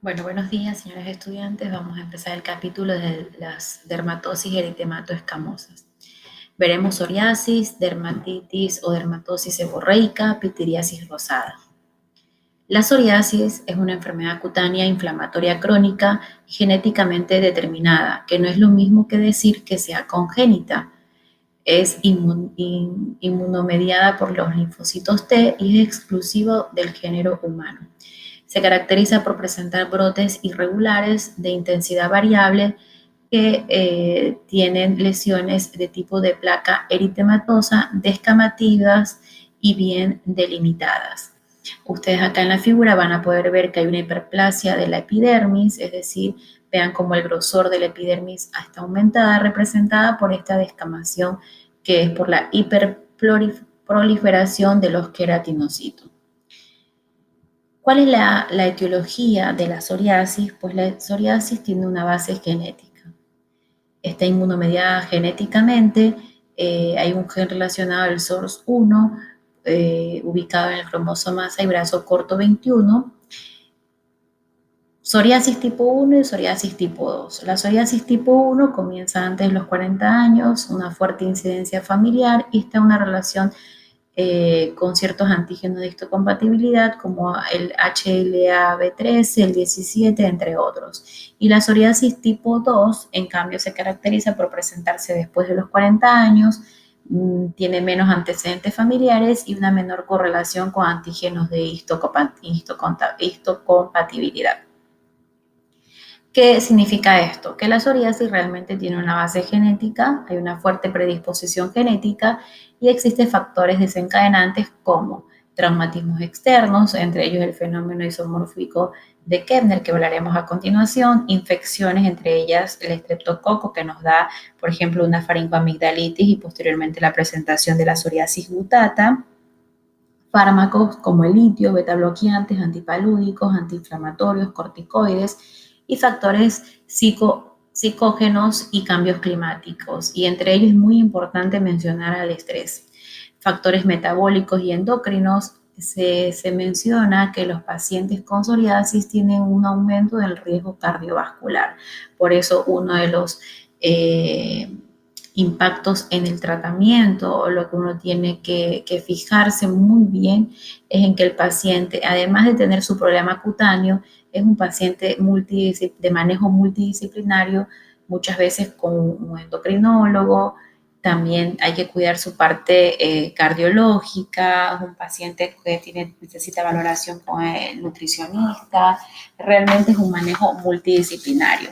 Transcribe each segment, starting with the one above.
Bueno, buenos días, señores estudiantes. Vamos a empezar el capítulo de las dermatosis eritemato-escamosas. Veremos psoriasis, dermatitis o dermatosis seborreica, pitiriasis rosada. La psoriasis es una enfermedad cutánea inflamatoria crónica genéticamente determinada, que no es lo mismo que decir que sea congénita. Es inmunomediada por los linfocitos T y es exclusivo del género humano. Se caracteriza por presentar brotes irregulares de intensidad variable que tienen lesiones de tipo de placa eritematosa, descamativas y bien delimitadas. Ustedes acá en la figura van a poder ver que hay una hiperplasia de la epidermis, es decir, vean cómo el grosor de la epidermis está aumentada, representada por esta descamación que es por la hiperproliferación de los queratinocitos. ¿Cuál es la etiología de la psoriasis? Pues la psoriasis tiene una base genética. Está inmunomediada genéticamente, hay un gen relacionado al SORS1, ubicado en el cromosoma 6 brazo corto 21, psoriasis tipo 1 y psoriasis tipo 2. La psoriasis tipo 1 comienza antes de los 40 años, una fuerte incidencia familiar y está en una relación con ciertos antígenos de histocompatibilidad como el HLA-B13, el 17, entre otros. Y la psoriasis tipo 2, en cambio, se caracteriza por presentarse después de los 40 años, tiene menos antecedentes familiares y una menor correlación con antígenos de histocompatibilidad. ¿Qué significa esto? Que la psoriasis realmente tiene una base genética, hay una fuerte predisposición genética y existen factores desencadenantes como traumatismos externos, entre ellos el fenómeno isomórfico de Kepner, que hablaremos a continuación, infecciones, entre ellas el estreptococo, que nos da, por ejemplo, una faringoamigdalitis y posteriormente la presentación de la psoriasis gutata, fármacos como el litio, betabloqueantes, antipalúdicos, antiinflamatorios, corticoides y factores psicógenos y cambios climáticos. Y entre ellos es muy importante mencionar al estrés. Factores metabólicos y endocrinos. Se menciona que los pacientes con psoriasis tienen un aumento del riesgo cardiovascular. Por eso uno de los impactos en el tratamiento o lo que uno tiene que fijarse muy bien es en que el paciente, además de tener su problema cutáneo, es un paciente de manejo multidisciplinario, muchas veces con un endocrinólogo. También hay que cuidar su parte cardiológica, un paciente que necesita valoración con el nutricionista. Realmente es un manejo multidisciplinario.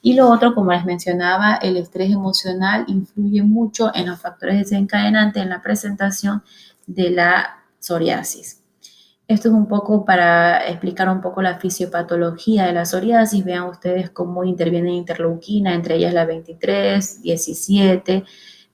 Y lo otro, como les mencionaba, el estrés emocional influye mucho en los factores desencadenantes en la presentación de la psoriasis. Esto es un poco para explicar un poco la fisiopatología de la psoriasis. Vean ustedes cómo interviene interleuquina, entre ellas la 23, 17,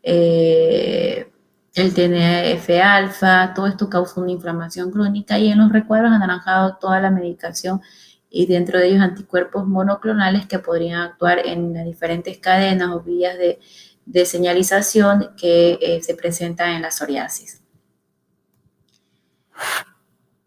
el TNF-alfa. Todo esto causa una inflamación crónica y en los recuadros anaranjados toda la medicación y dentro de ellos anticuerpos monoclonales que podrían actuar en las diferentes cadenas o vías de señalización que se presentan en la psoriasis.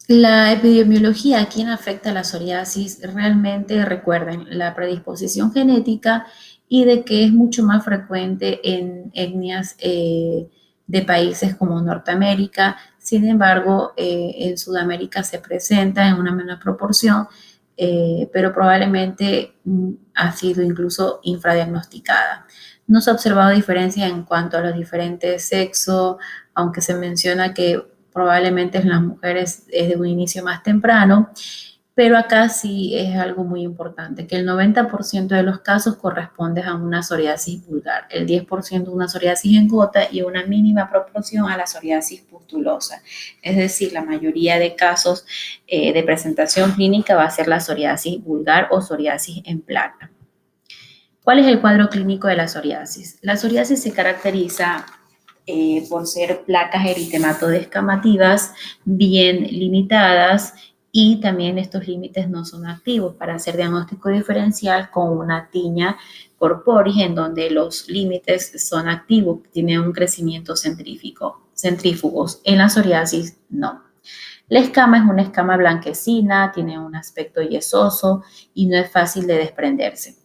La epidemiología, ¿a quién afecta la psoriasis? Realmente recuerden la predisposición genética y de que es mucho más frecuente en etnias de países como Norteamérica. Sin embargo, en Sudamérica se presenta en una menor proporción, pero probablemente ha sido incluso infradiagnosticada. No se ha observado diferencia en cuanto a los diferentes sexos, aunque se menciona que probablemente en las mujeres es de un inicio más temprano, pero acá sí es algo muy importante, que el 90% de los casos corresponde a una psoriasis vulgar, el 10% una psoriasis en gota y una mínima proporción a la psoriasis pustulosa. Es decir, la mayoría de casos de presentación clínica va a ser la psoriasis vulgar o psoriasis en placa. ¿Cuál es el cuadro clínico de la psoriasis? La psoriasis se caracteriza por ser placas eritemato-descamativas bien limitadas y también estos límites no son activos para hacer diagnóstico diferencial con una tiña corporis en donde los límites son activos, tienen un crecimiento centrífugos. En la psoriasis no. La escama es una escama blanquecina, tiene un aspecto yesoso y no es fácil de desprenderse.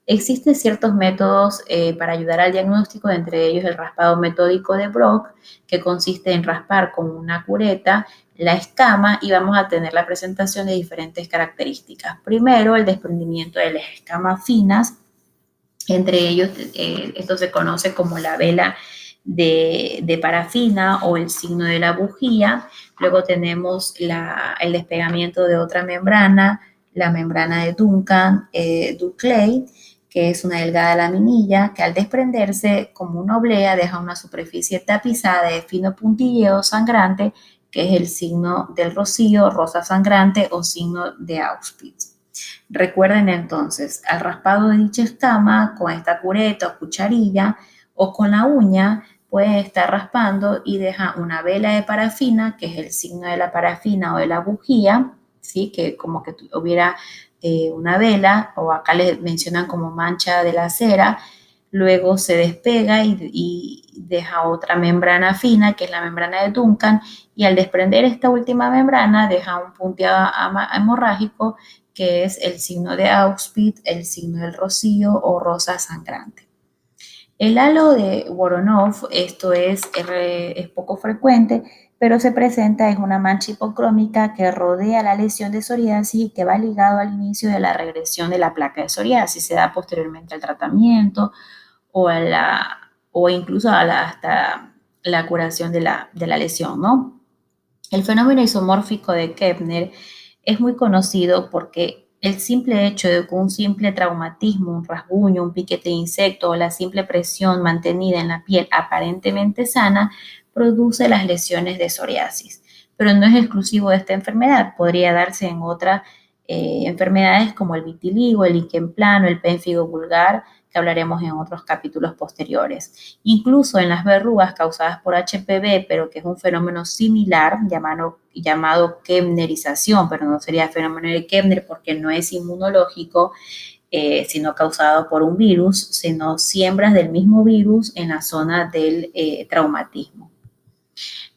Existen ciertos métodos para ayudar al diagnóstico, entre ellos el raspado metódico de Brock, que consiste en raspar con una cureta la escama y vamos a tener la presentación de diferentes características. Primero, el desprendimiento de las escamas finas, entre ellos esto se conoce como la vela de parafina o el signo de la bujía. Luego tenemos el despegamiento de otra membrana, la membrana de Duncan, Duclay, que es una delgada laminilla que al desprenderse como una oblea deja una superficie tapizada de fino puntilleo sangrante, que es el signo del rocío, rosa sangrante o signo de Auspitz. Recuerden entonces, al raspado de dicha escama, con esta cureta o cucharilla o con la uña, pueden estar raspando y deja una vela de parafina, que es el signo de la parafina o de la bujía, ¿sí? Que como que hubiera una vela, o acá le mencionan como mancha de la cera. Luego se despega y deja otra membrana fina, que es la membrana de Duncan, y al desprender esta última membrana deja un punteado hemorrágico, que es el signo de Auspitz, el signo del rocío o rosa sangrante. El halo de Voronov, esto es poco frecuente, pero se presenta es una mancha hipocrómica que rodea la lesión de psoriasis y que va ligado al inicio de la regresión de la placa de psoriasis. Se da posteriormente al tratamiento o, o incluso hasta la curación de la lesión, ¿no? El fenómeno isomórfico de Kepner es muy conocido porque el simple hecho de que un simple traumatismo, un rasguño, un piquete de insecto o la simple presión mantenida en la piel aparentemente sana produce las lesiones de psoriasis. Pero no es exclusivo de esta enfermedad, podría darse en otras enfermedades como el vitiligo, el líquen plano, el pénfigo vulgar, que hablaremos en otros capítulos posteriores. Incluso en las verrugas causadas por HPV, pero que es un fenómeno similar, llamado kepnerización, pero no sería fenómeno de Kepner porque no es inmunológico, sino causado por un virus, sino siembras del mismo virus en la zona del traumatismo.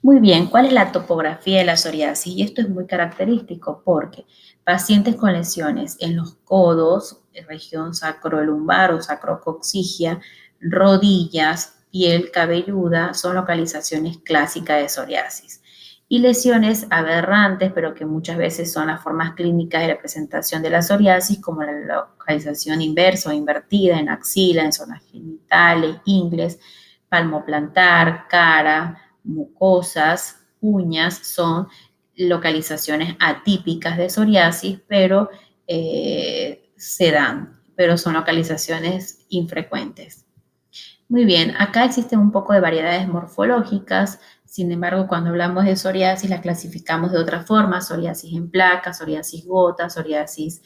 Muy bien, ¿cuál es la topografía de la psoriasis? Y esto es muy característico porque pacientes con lesiones en los codos, región sacrolumbar o sacrocoxigia, rodillas, piel cabelluda, son localizaciones clásicas de psoriasis. Y lesiones aberrantes, pero que muchas veces son las formas clínicas de la presentación de la psoriasis, como la localización inversa o invertida en axila, en zonas genitales, ingles, palmoplantar, cara, mucosas, uñas, son localizaciones atípicas de psoriasis, pero se dan, pero son localizaciones infrecuentes. Muy bien, acá existen un poco de variedades morfológicas, sin embargo, cuando hablamos de psoriasis la clasificamos de otra forma: psoriasis en placa, psoriasis gota, psoriasis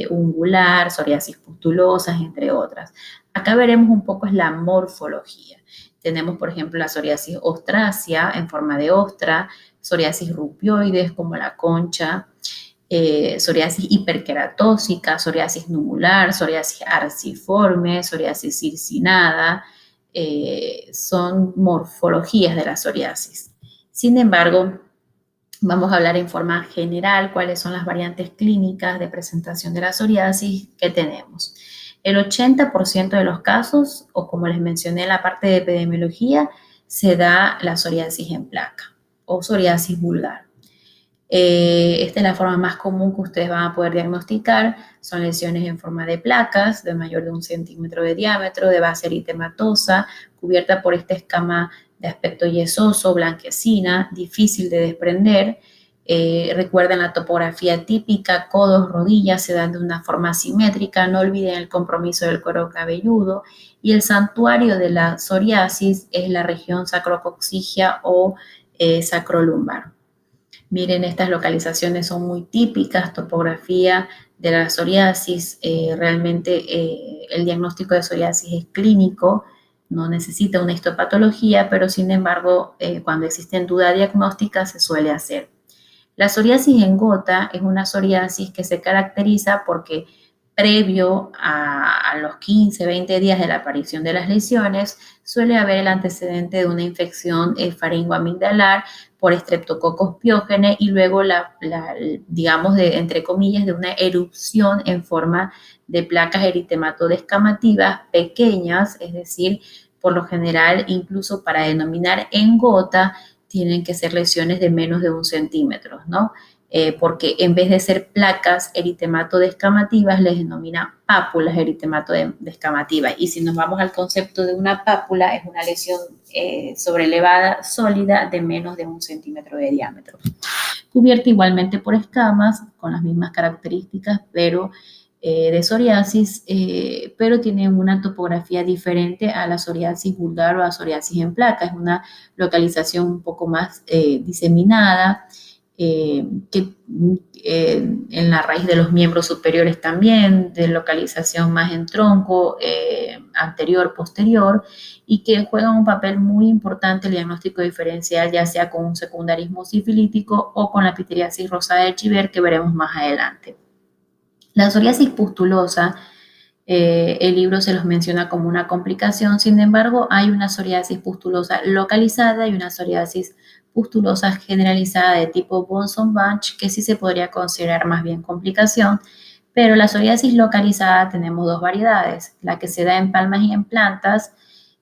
ungular, psoriasis pustulosas, entre otras. Acá veremos un poco es la morfología. Tenemos, por ejemplo, la psoriasis ostrácea en forma de ostra, psoriasis rupioides como la concha, psoriasis hiperqueratósica, psoriasis nubular, psoriasis arciforme, psoriasis circinada, son morfologías de la psoriasis. Sin embargo, vamos a hablar en forma general cuáles son las variantes clínicas de presentación de la psoriasis que tenemos. El 80% de los casos, o como les mencioné en la parte de epidemiología, se da la psoriasis en placa o psoriasis vulgar. Esta es la forma más común que ustedes van a poder diagnosticar. Son lesiones en forma de placas de mayor de 1 centímetro de diámetro, de base eritematosa, cubierta por esta escama de aspecto yesoso, blanquecina, difícil de desprender. Recuerden la topografía típica: codos, rodillas, se dan de una forma simétrica. No olviden el compromiso del cuero cabelludo. Y el santuario de la psoriasis es la región sacrocoxigia o sacrolumbar. Miren, estas localizaciones son muy típicas, topografía de la psoriasis. Realmente el diagnóstico de psoriasis es clínico, no necesita una histopatología, pero sin embargo, cuando existen dudas diagnósticas se suele hacer. La psoriasis en gota es una psoriasis que se caracteriza porque previo a los 15, 20 días de la aparición de las lesiones, suele haber el antecedente de una infección faringoamigdalar por Streptococcus pyogenes y luego digamos, entre comillas, de una erupción en forma de placas eritematodo-descamativas pequeñas, es decir, por lo general, incluso para denominar en gota, tienen que ser lesiones de menos de 1 centímetro, ¿no? Porque en vez de ser placas eritemato-descamativas, les denomina pápulas eritemato-descamativas. Y si nos vamos al concepto de una pápula, es una lesión sobrelevada sólida de menos de 1 centímetro de diámetro. Cubierta igualmente por escamas, con las mismas características, pero de psoriasis, pero tiene una topografía diferente a la psoriasis vulgar o a psoriasis en placa. Es una localización un poco más diseminada, en la raíz de los miembros superiores también, de localización más en tronco, anterior, posterior, y que juegan un papel muy importante el diagnóstico diferencial, ya sea con un secundarismo sifilítico o con la pityriasis rosada de Chiver, que veremos más adelante. La psoriasis pustulosa, el libro se los menciona como una complicación, sin embargo, hay una psoriasis pustulosa localizada y una psoriasis pustulosa generalizada de tipo Bunsen-Bunch, que sí se podría considerar más bien complicación, pero la psoriasis localizada tenemos dos variedades, la que se da en palmas y en plantas,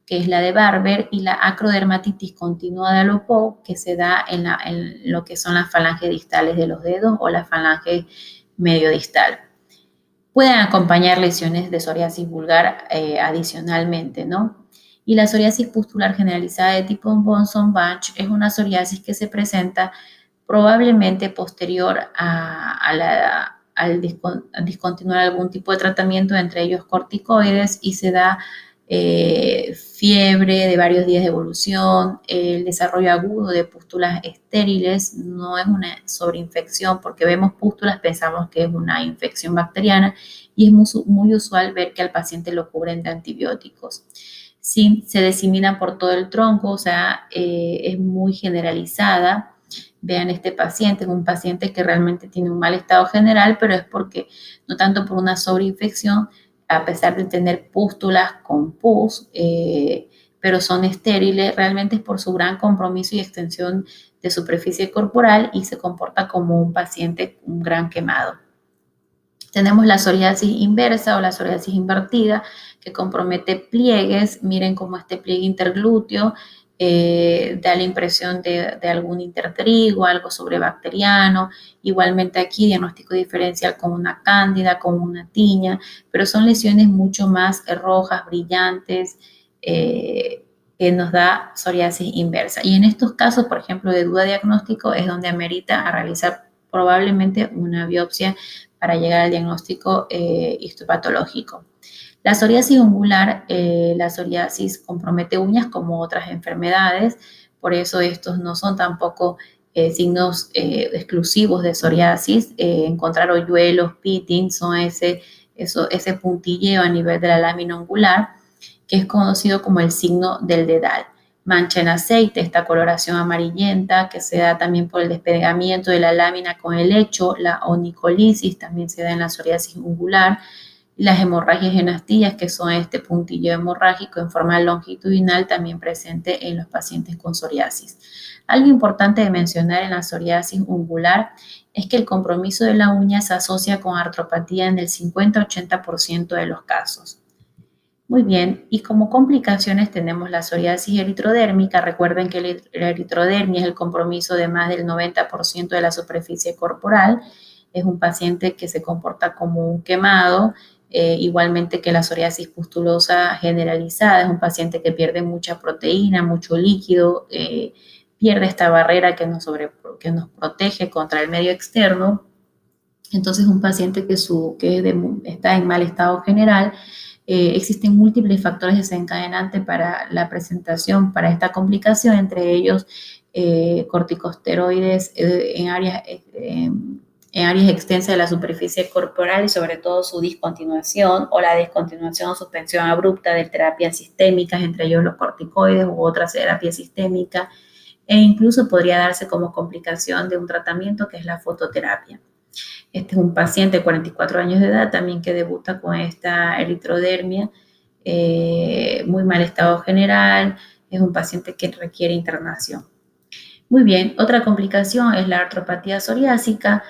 que es la de Barber, y la acrodermatitis continua de Alopeau, que se da en lo que son las falanges distales de los dedos o la falange medio distal. Pueden acompañar lesiones de psoriasis vulgar adicionalmente, ¿no? Y la psoriasis pustular generalizada de tipo Bunsen-Bunch es una psoriasis que se presenta probablemente posterior al discontinuar algún tipo de tratamiento, entre ellos corticoides, y se da fiebre de varios días de evolución, el desarrollo agudo de pústulas estériles, no es una sobreinfección, porque vemos pústulas, pensamos que es una infección bacteriana y es muy usual ver que al paciente lo cubren de antibióticos. Sí, se disemina por todo el tronco, o sea, es muy generalizada. Vean este paciente, es un paciente que realmente tiene un mal estado general, pero es porque, no tanto por una sobreinfección, a pesar de tener pústulas con pus, pero son estériles, realmente es por su gran compromiso y extensión de superficie corporal y se comporta como un paciente, un gran quemado. Tenemos la psoriasis inversa o la psoriasis invertida, que compromete pliegues. Miren cómo este pliegue interglúteo da la impresión de algún intertrigo, algo sobrebacteriano. Igualmente aquí diagnóstico diferencial con una cándida, con una tiña, pero son lesiones mucho más rojas, brillantes, que nos da psoriasis inversa. Y en estos casos, por ejemplo, de duda diagnóstico, es donde amerita a realizar probablemente una biopsia para llegar al diagnóstico histopatológico. La psoriasis ungular, la psoriasis compromete uñas como otras enfermedades, por eso estos no son tampoco signos exclusivos de psoriasis. Encontrar hoyuelos, pitting, son ese puntilleo a nivel de la lámina ungular, que es conocido como el signo del dedal. Mancha en aceite, esta coloración amarillenta que se da también por el despegamiento de la lámina con el lecho, la onicolisis también se da en la psoriasis ungular, las hemorragias en astillas, que son este puntillo hemorrágico en forma longitudinal también presente en los pacientes con psoriasis. Algo importante de mencionar en la psoriasis ungular es que el compromiso de la uña se asocia con artropatía en el 50-80% de los casos. Muy bien, y como complicaciones tenemos la psoriasis eritrodérmica. Recuerden que la eritrodermia es el compromiso de más del 90% de la superficie corporal. Es un paciente que se comporta como un quemado, igualmente que la psoriasis pustulosa generalizada. Es un paciente que pierde mucha proteína, mucho líquido, pierde esta barrera que nos protege contra el medio externo. Entonces, un paciente que está en mal estado general. Existen múltiples factores desencadenantes para la presentación, para esta complicación, entre ellos corticosteroides en áreas extensas de la superficie corporal y sobre todo su discontinuación o la discontinuación o suspensión abrupta de terapias sistémicas, entre ellos los corticoides u otras terapias sistémicas, e incluso podría darse como complicación de un tratamiento que es la fototerapia. Este es un paciente de 44 años de edad también que debuta con esta eritrodermia, muy mal estado general, es un paciente que requiere internación. Muy bien, otra complicación es la artropatía psoriásica.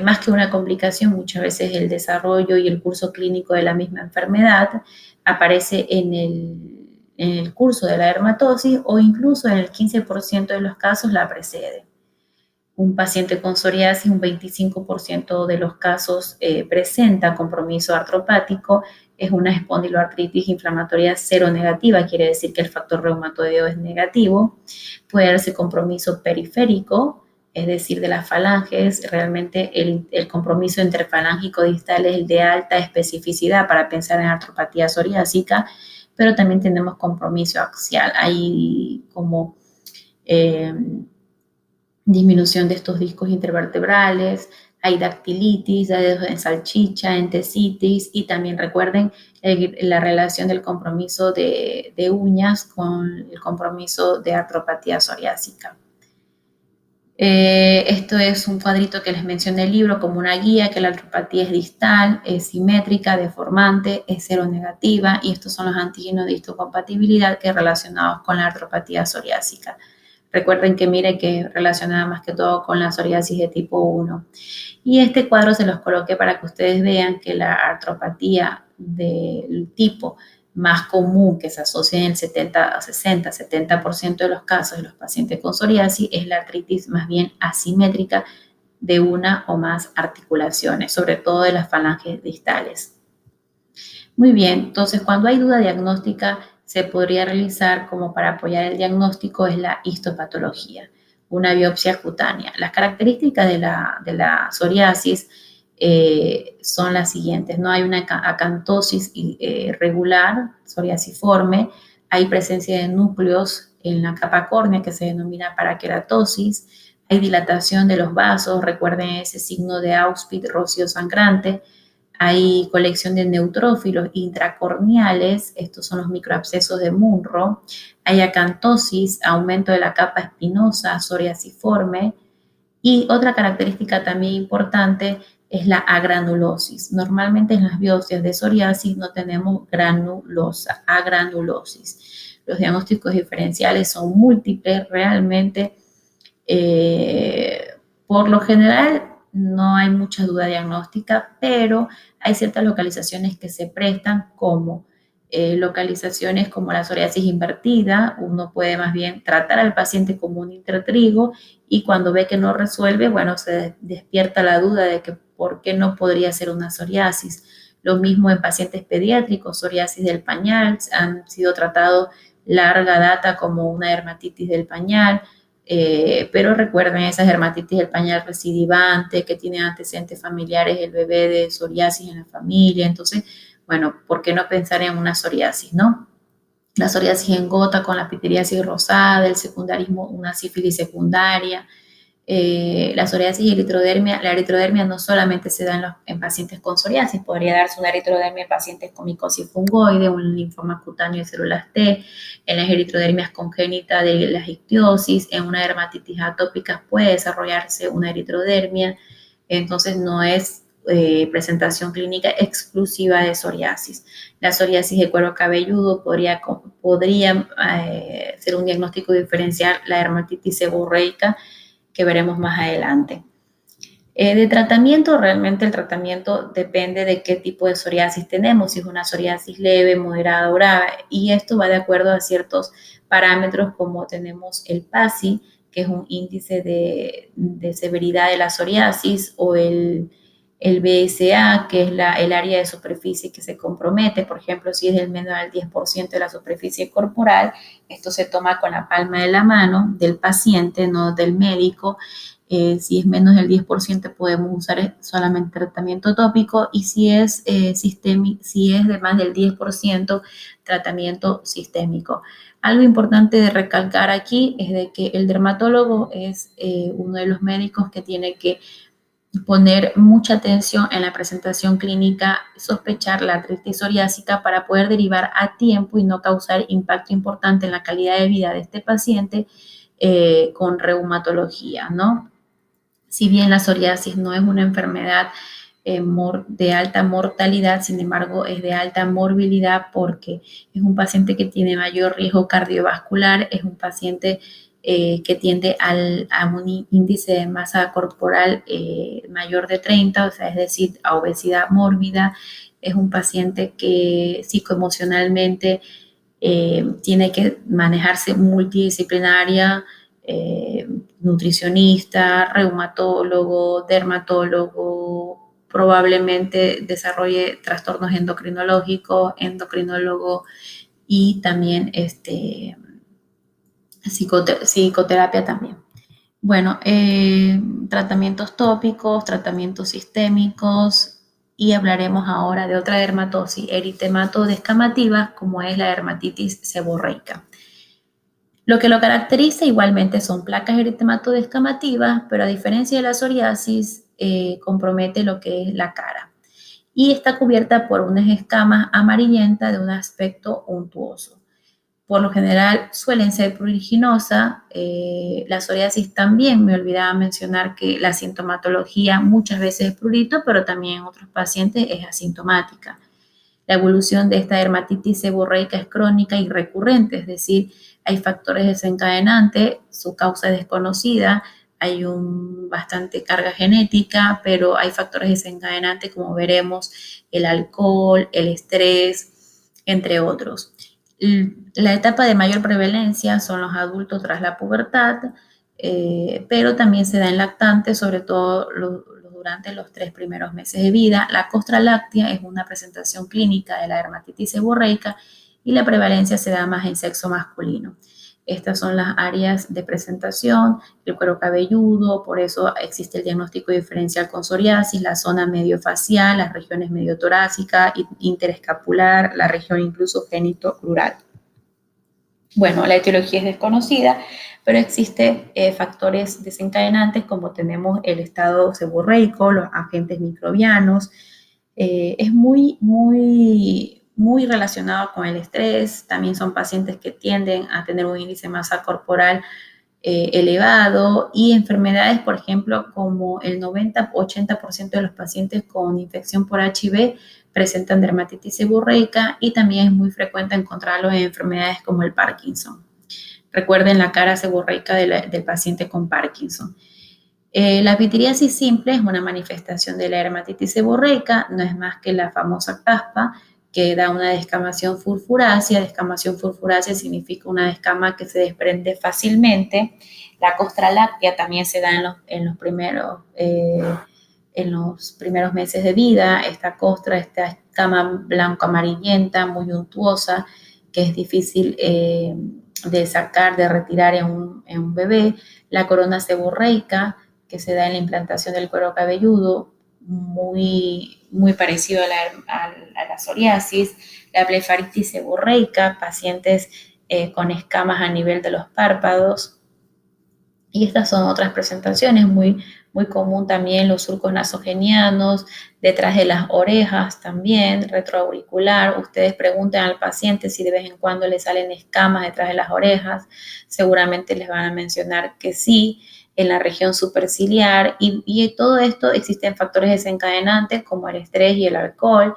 Más que una complicación, muchas veces el desarrollo y el curso clínico de la misma enfermedad aparece en el curso de la dermatosis o incluso en el 15% de los casos la precede. Un paciente con psoriasis, un 25% de los casos presenta compromiso artropático, es una espondiloartritis inflamatoria seronegativa, quiere decir que el factor reumatoideo es negativo. Puede darse compromiso periférico, es decir, de las falanges. Realmente el compromiso interfalángico distal es el de alta especificidad para pensar en artropatía psoriásica, pero también tenemos compromiso axial. Hay como disminución de estos discos intervertebrales, hay dactilitis, hay dedos en salchicha, entesitis y también recuerden la relación del compromiso de uñas con el compromiso de artropatía psoriásica. Esto es un cuadrito que les mencioné en el libro como una guía, que la artropatía es distal, es simétrica, deformante, es seronegativa y estos son los antígenos de histocompatibilidad que relacionados con la artropatía psoriásica. Recuerden que mire que es relacionada más que todo con la psoriasis de tipo 1. Y este cuadro se los coloqué para que ustedes vean que la artropatía del tipo más común que se asocia en el 60-70% de los casos de los pacientes con psoriasis es la artritis más bien asimétrica de una o más articulaciones, sobre todo de las falanges distales. Muy bien, entonces cuando hay duda diagnóstica se podría realizar como para apoyar el diagnóstico es la histopatología, una biopsia cutánea. Las características de la psoriasis son las siguientes, ¿no? Hay una acantosis regular, psoriasiforme, hay presencia de núcleos en la capa córnea que se denomina paraqueratosis, hay dilatación de los vasos, recuerden ese signo de Auspitz, rocío sangrante, hay colección de neutrófilos intracorneales, estos son los microabscesos de Munro, hay acantosis, aumento de la capa espinosa, psoriasiforme, y otra característica también importante es la agranulosis. Normalmente en las biopsias de psoriasis no tenemos granulosa, agranulosis. Los diagnósticos diferenciales son múltiples, realmente por lo general no hay mucha duda diagnóstica, pero hay ciertas localizaciones que se prestan como localizaciones como la psoriasis invertida. Uno puede más bien tratar al paciente como un intertrigo y cuando ve que no resuelve, bueno, se despierta la duda de que por qué no podría ser una psoriasis. Lo mismo en pacientes pediátricos, psoriasis del pañal, han sido tratados larga data como una dermatitis del pañal, pero recuerden esas dermatitis del pañal recidivante que tiene antecedentes familiares, el bebé de psoriasis en la familia. Entonces, bueno, ¿por qué no pensar en una psoriasis, no? La psoriasis en gota con la pityriasis rosada, el secundarismo, una sífilis secundaria. La psoriasis y la eritrodermia no solamente se da en pacientes con psoriasis, podría darse una eritrodermia en pacientes con micosis fungoide, un linfoma cutáneo de células T, en las eritrodermias congénitas de la ictiosis, en una dermatitis atópica puede desarrollarse una eritrodermia, entonces no es presentación clínica exclusiva de psoriasis. La psoriasis de cuero cabelludo podría ser un diagnóstico diferencial, la dermatitis seborreica, que veremos más adelante. De tratamiento, realmente el tratamiento depende de qué tipo de psoriasis tenemos, si es una psoriasis leve, moderada o grave, y esto va de acuerdo a ciertos parámetros como tenemos el PASI, que es un índice de severidad de la psoriasis, o el BSA, que es el área de superficie que se compromete. Por ejemplo, si es del menos del 10% de la superficie corporal, esto se toma con la palma de la mano del paciente, no del médico. Si es menos del 10% podemos usar solamente tratamiento tópico, y si es de más del 10%, tratamiento sistémico. Algo importante de recalcar aquí es de que el dermatólogo es uno de los médicos que tiene que poner mucha atención en la presentación clínica, sospechar la artritis psoriásica para poder derivar a tiempo y no causar impacto importante en la calidad de vida de este paciente con reumatología, ¿no? Si bien la psoriasis no es una enfermedad de alta mortalidad, sin embargo es de alta morbilidad porque es un paciente que tiene mayor riesgo cardiovascular, es un paciente que tiende a un índice de masa corporal mayor de 30, o sea, es decir, a obesidad mórbida, es un paciente que psicoemocionalmente tiene que manejarse multidisciplinaria, nutricionista, reumatólogo, dermatólogo, probablemente desarrolle trastornos endocrinológicos, endocrinólogo y también psicoterapia también. Bueno, tratamientos tópicos, tratamientos sistémicos y hablaremos ahora de otra dermatosis eritemato-descamativa como es la dermatitis seborreica. Lo que lo caracteriza igualmente son placas eritemato-descamativas, pero a diferencia de la psoriasis, compromete lo que es la cara y está cubierta por unas escamas amarillentas de un aspecto untuoso. Por lo general suelen ser pruriginosas. La psoriasis también, me olvidaba mencionar que la sintomatología muchas veces es prurito, pero también en otros pacientes es asintomática. La evolución de esta dermatitis seborreica es crónica y recurrente, es decir, hay factores desencadenantes, su causa es desconocida, hay bastante carga genética, pero hay factores desencadenantes como veremos el alcohol, el estrés, entre otros. La etapa de mayor prevalencia son los adultos tras la pubertad, pero también se da en lactantes, sobre todo durante los 3 primeros meses de vida. La costra láctea es una presentación clínica de la dermatitis seborreica y la prevalencia se da más en sexo masculino. Estas son las áreas de presentación, el cuero cabelludo, por eso existe el diagnóstico diferencial con psoriasis, la zona mediofacial, las regiones mediotorácica, interescapular, la región incluso genitocrural. Bueno, la etiología es desconocida, pero existen factores desencadenantes como tenemos el estado seborreico, los agentes microbianos. Es muy relacionado con el estrés. También son pacientes que tienden a tener un índice de masa corporal elevado y enfermedades, por ejemplo, como el 90-80% de los pacientes con infección por HIV presentan dermatitis seborreica y también es muy frecuente encontrarlo en enfermedades como el Parkinson. Recuerden la cara seborreica del paciente con Parkinson. La pitiriasis simple es una manifestación de la dermatitis seborreica, no es más que la famosa caspa que da una descamación furfurácea. Descamación furfurácea significa una descama que se desprende fácilmente. La costra láctea también se da en los primeros meses de vida. Esta costra, esta escama blanco-amarillenta, muy untuosa, que es difícil de sacar, de retirar en un bebé. La corona seborreica, que se da en la implantación del cuero cabelludo, muy parecido a la psoriasis. La blefaritis seborreica, pacientes con escamas a nivel de los párpados. Y estas son otras presentaciones, muy común también los surcos nasogenianos, detrás de las orejas también, retroauricular. Ustedes pregunten al paciente si de vez en cuando le salen escamas detrás de las orejas, seguramente les van a mencionar que sí, en la región superciliar, y todo esto existen factores desencadenantes como el estrés y el alcohol,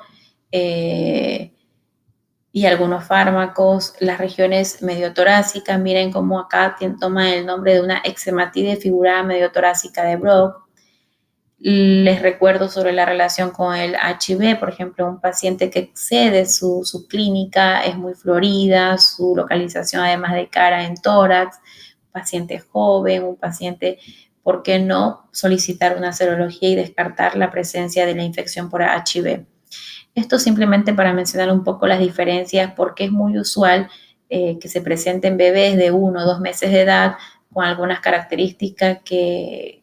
y algunos fármacos. Las regiones mediotorácicas, miren cómo acá toma el nombre de una eczematide figurada mediotorácica de Brock. Les recuerdo sobre la relación con el HIV, por ejemplo, un paciente que excede su clínica, es muy florida, su localización además de cara en tórax, un paciente joven, un paciente, ¿por qué no solicitar una serología y descartar la presencia de la infección por HIV? Esto simplemente para mencionar un poco las diferencias, porque es muy usual que se presenten bebés de 1 o 2 meses de edad con algunas características que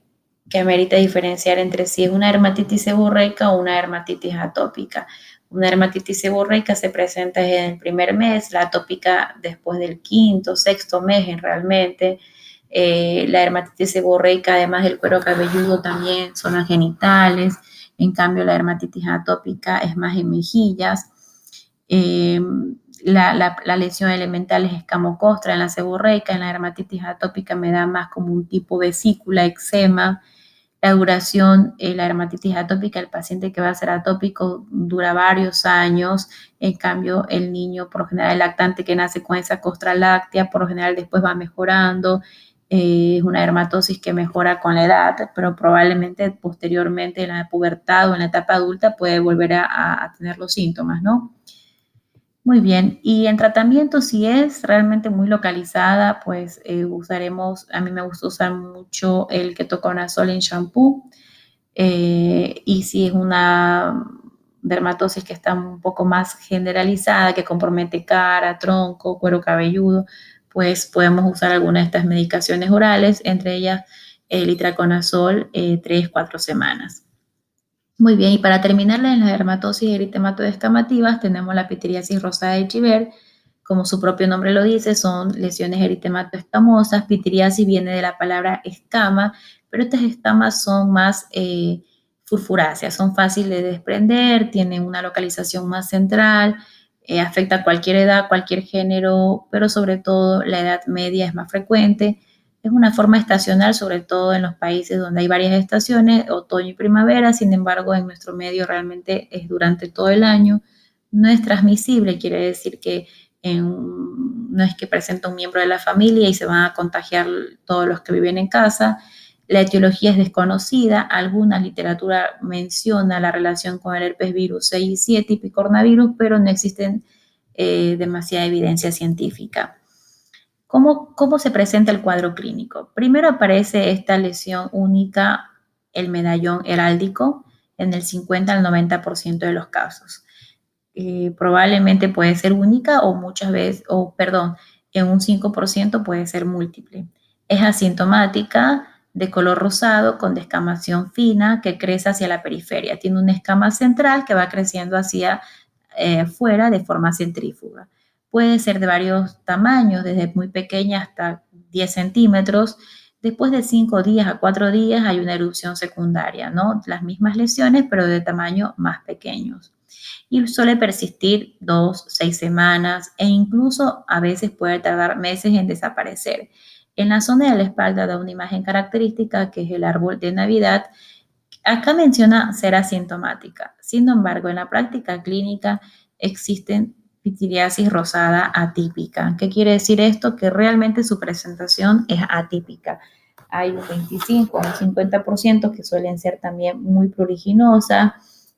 amerita diferenciar entre si es una dermatitis seborreica o una dermatitis atópica. Una dermatitis seborreica se presenta en el primer mes, la atópica después del quinto, sexto mes realmente. La dermatitis seborreica, además del cuero cabelludo, también zonas genitales. En cambio, la dermatitis atópica es más en mejillas. La lesión elemental es escamocostra en la seborreica. En la dermatitis atópica me da más como un tipo vesícula, eczema. La duración, la dermatitis atópica, el paciente que va a ser atópico dura varios años. En cambio, el niño, por lo general, el lactante que nace con esa costra láctea, por lo general después va mejorando. Es una dermatosis que mejora con la edad, pero probablemente posteriormente en la pubertad o en la etapa adulta puede volver a tener los síntomas, ¿no? Muy bien, y en tratamiento, si es realmente muy localizada, pues usaremos, a mí me gusta usar mucho el ketoconazol en shampoo, y si es una dermatosis que está un poco más generalizada, que compromete cara, tronco, cuero cabelludo, pues podemos usar alguna de estas medicaciones orales, entre ellas el itraconazol, 3, 4 semanas. Muy bien, y para terminar en las dermatosis eritematoidescamativas tenemos la pitiriasis rosada de Chiver. Como su propio nombre lo dice, son lesiones eritematoescamosas. Pitiriasis viene de la palabra escama, pero estas escamas son más furfuráceas, son fáciles de desprender, tienen una localización más central, afecta a cualquier edad, cualquier género, pero sobre todo la edad media es más frecuente. Es una forma estacional, sobre todo en los países donde hay varias estaciones, otoño y primavera. Sin embargo, en nuestro medio realmente es durante todo el año. No es transmisible, quiere decir que no es que presenta un miembro de la familia y se van a contagiar todos los que viven en casa. La etiología es desconocida. Alguna literatura menciona la relación con el herpes virus 6 y 7 y picornavirus, pero no existen demasiada evidencia científica. ¿Cómo se presenta el cuadro clínico? Primero aparece esta lesión única, el medallón heráldico, en el 50 al 90% de los casos. Probablemente puede ser única o muchas veces, o perdón, en un 5% puede ser múltiple. Es asintomática, de color rosado, con descamación fina que crece hacia la periferia. Tiene una escama central que va creciendo hacia fuera de forma centrífuga. Puede ser de varios tamaños, desde muy pequeña hasta 10 centímetros. Después de 5 días a 4 días hay una erupción secundaria, ¿no? Las mismas lesiones, pero de tamaño más pequeños. Y suele persistir 2, 6 semanas e incluso a veces puede tardar meses en desaparecer. En la zona de la espalda da una imagen característica que es el árbol de Navidad. Acá menciona ser asintomática. Sin embargo, en la práctica clínica existen pitiriasis rosada atípica. ¿Qué quiere decir esto? Que realmente su presentación es atípica. Hay un 25 o un 50% que suelen ser también muy pruriginosas,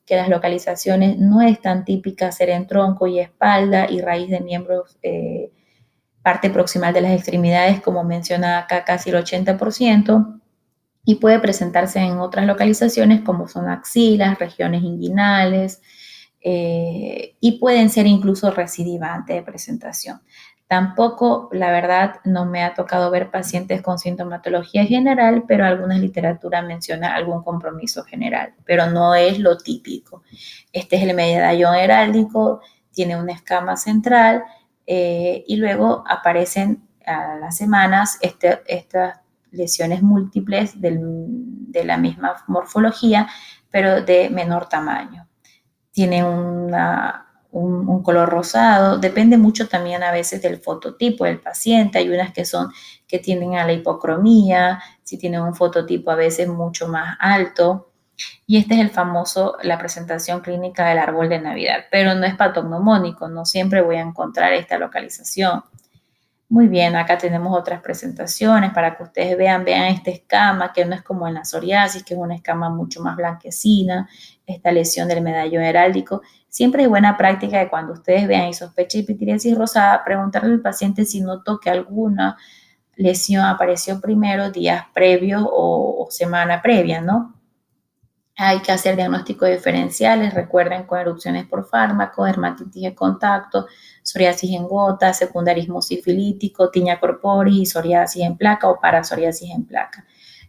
que las localizaciones no están típicas, ser en tronco y espalda y raíz de miembros, parte proximal de las extremidades, como menciona acá casi el 80%, y puede presentarse en otras localizaciones como son axilas, regiones inguinales, y pueden ser incluso recidivantes de presentación. Tampoco, la verdad, no me ha tocado ver pacientes con sintomatología general, pero algunas literaturas mencionan algún compromiso general, pero no es lo típico. Este es el medallón heráldico, tiene una escama central, y luego aparecen a las semanas estas lesiones múltiples de la misma morfología, pero de menor tamaño. Tiene un color rosado, depende mucho también a veces del fototipo del paciente. Hay unas que tienden a la hipocromía, si tienen un fototipo a veces mucho más alto. Y este es la presentación clínica del árbol de Navidad, pero no es patognomónico, no siempre voy a encontrar esta localización. Muy bien, acá tenemos otras presentaciones para que ustedes vean esta escama, que no es como en la psoriasis, que es una escama mucho más blanquecina, esta lesión del medallón heráldico. Siempre hay buena práctica de cuando ustedes vean y sospechen pitiriasis rosada, preguntarle al paciente si notó que alguna lesión apareció primero, días previos o semana previa, ¿no? Hay que hacer diagnósticos diferenciales, recuerden, con erupciones por fármaco, dermatitis de contacto, psoriasis en gota, secundarismo sifilítico, tiña corporis y psoriasis en placa o parapsoriasis en placa.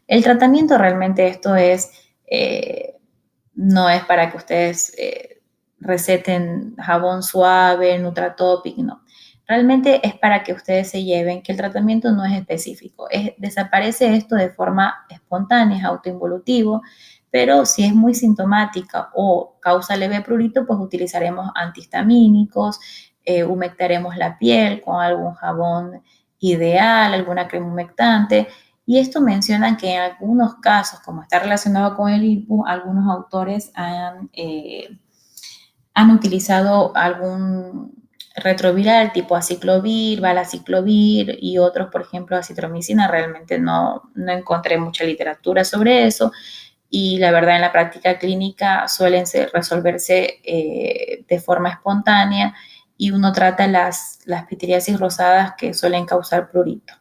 El tratamiento realmente no es para que ustedes receten jabón suave, Nutratopic, no. Realmente es para que ustedes se lleven que el tratamiento no es específico. Desaparece esto de forma espontánea, es autoinvolutivo, pero si es muy sintomática o causa leve prurito, pues utilizaremos antihistamínicos, humectaremos la piel con algún jabón ideal, alguna crema humectante, Y esto mencionan que en algunos casos, como está relacionado con el lupus, algunos autores han utilizado algún retroviral tipo aciclovir, valaciclovir y otros, por ejemplo, acitromicina. Realmente no encontré mucha literatura sobre eso y la verdad en la práctica clínica suelen resolverse de forma espontánea y uno trata las pitiriasis rosadas que suelen causar prurito.